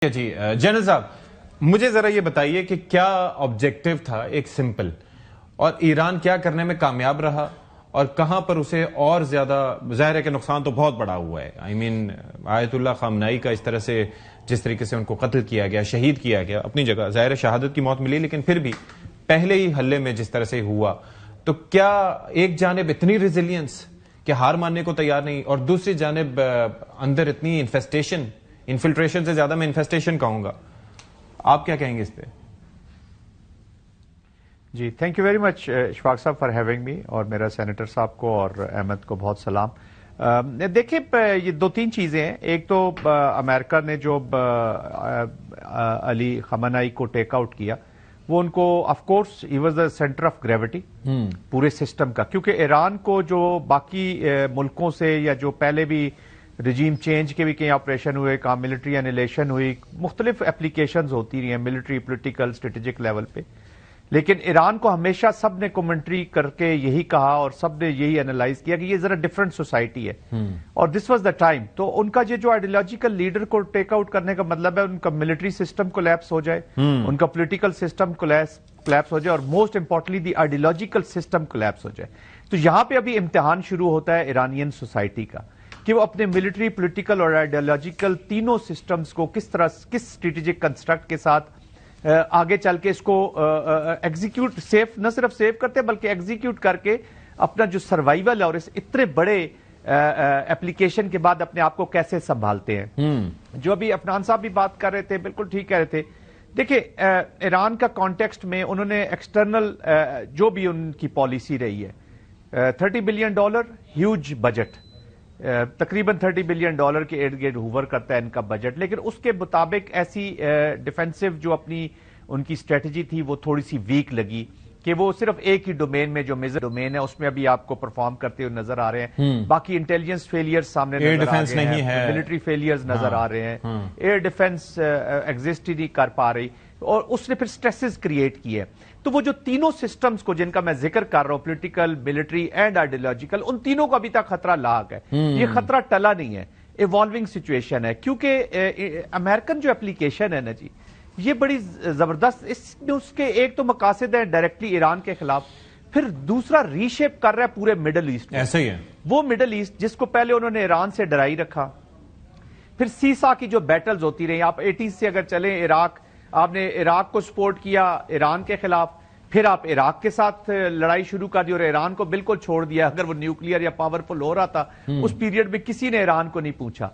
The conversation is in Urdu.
جی جنرل صاحب، مجھے ذرا یہ بتائیے کہ کیا آبجیکٹو تھا ایک سمپل، اور ایران کیا کرنے میں کامیاب رہا اور کہاں پر اسے اور زیادہ ظاہر ہے کہ نقصان تو بہت بڑا ہوا ہے. آیت اللہ خامنائی کا اس طرح سے جس طریقے سے ان کو قتل کیا گیا، شہید کیا گیا، اپنی جگہ ظاہر ہے شہادت کی موت ملی، لیکن پھر بھی پہلے ہی حلے میں جس طرح سے ہوا، تو کیا ایک جانب اتنی ریزیلینس کہ ہار ماننے کو تیار نہیں، اور دوسری جانب اندر اتنی انفلٹریشن سے زیادہ میں انفیسٹیشن کہوں گا، آپ کیا کہیں گے اس پہ؟ جی thank you very much Ashfaq Sahab for having me, اور میرا سینیٹر صاحب کو اور احمد کو بہت سلام. دیکھیں یہ دو تین چیزیں ہیں. ایک تو امریکہ نے جو علی خامنائی کو ٹیک آؤٹ کیا، وہ ان کو of course he was the centre of gravity پورے سسٹم کا، کیونکہ ایران کو جو باقی ملکوں سے یا جو پہلے بھی رجیم چینج کے بھی کئی آپریشن ہوئے، کہاں ملٹری انیلیشن ہوئی، مختلف اپلیکیشنز ہوتی رہی ہیں ملٹری، پولیٹیکل، اسٹریٹجک لیول پہ، لیکن ایران کو ہمیشہ سب نے کمنٹری کر کے یہی کہا اور سب نے یہی انالائز کیا کہ یہ ذرا ڈفرنٹ سوسائٹی ہے، اور دس واز دا ٹائم. تو ان کا یہ جو آئیڈیالوجیکل لیڈر کو ٹیک آؤٹ کرنے کا مطلب ہے ان کا ملٹری سسٹم کولیپس ہو جائے، ان کا پولیٹیکل سسٹم کولیپس ہو جائے، اور موسٹ امپورٹنٹلی دی آئیڈیالوجیکل سسٹم کولیپس ہو جائے. تو یہاں پہ ابھی امتحان شروع ہوتا ہے ایرانین سوسائٹی کا کہ وہ اپنے ملٹری، پولیٹیکل اور آئیڈیالوجیکل تینوں سسٹمز کو کس طرح، کس اسٹریٹجک کنسٹرکٹ کے ساتھ آگے چل کے اس کو ایگزیکیوٹ، نہ صرف سیو کرتے بلکہ ایگزیکیوٹ کر کے اپنا جو سروائیول ہے اور اس اتنے بڑے ایپلیکیشن کے بعد اپنے آپ کو کیسے سنبھالتے ہیں. جو ابھی عفنان صاحب بھی بات کر رہے تھے، بالکل ٹھیک کہہ رہے تھے. دیکھیں ایران کا کانٹیکسٹ میں انہوں نے ایکسٹرنل جو بھی ان کی پالیسی رہی ہے، $30 بلین ہیوج بجٹ، تقریباً $30 بلین کے ارد گرد ہوور کرتا ہے ان کا بجٹ، لیکن اس کے مطابق ایسی ڈیفینسو جو اپنی ان کی اسٹریٹجی تھی وہ تھوڑی سی ویک لگی، کہ وہ صرف ایک ہی ڈومین میں جو میجر ڈومین ہے اس میں ابھی آپ کو پرفارم کرتے ہوئے نظر آ رہے ہیں. باقی انٹیلیجنس فیلیئرز سامنے نظر آ رہے ہیں، ملٹری فیلیئرز نظر آ رہے ہیں، ایئر ڈیفنس ایگزسٹ ہی نہیں کر پا رہی، اور اس نے پھر سٹریسز کریٹ کیے. تو وہ جو تینوں سسٹمز کو جن کا میں ذکر کر رہا ہوں، پولیٹیکل، ملٹری اینڈ آئیڈیالوجیکل، ان تینوں کو ابھی تک خطرہ لاحق ہے. یہ خطرہ ٹلا نہیں ہے، ایوالونگ سچویشن ہے، کیونکہ امریکن جو اپلیکیشن ہے نا جی، یہ بڑی زبردست، اس کے ایک تو مقاصد ہیں ڈائریکٹلی ایران کے خلاف، پھر دوسرا ری شیپ کر رہا ہے پورے مڈل ایسٹ. ایسا ہی ہے وہ مڈل ایسٹ جس کو پہلے انہوں نے ایران سے ڈرائی رکھا، پھر سیسا کی جو بیٹلز ہوتی رہی، آپ 80s سے اگر چلیں، عراق، آپ نے عراق کو سپورٹ کیا ایران کے خلاف، پھر آپ عراق کے ساتھ لڑائی شروع کر دی اور ایران کو بالکل چھوڑ دیا. اگر وہ نیوکلیئر یا پاورفل ہو رہا تھا اس پیریڈ میں کسی نے ایران کو نہیں پوچھا.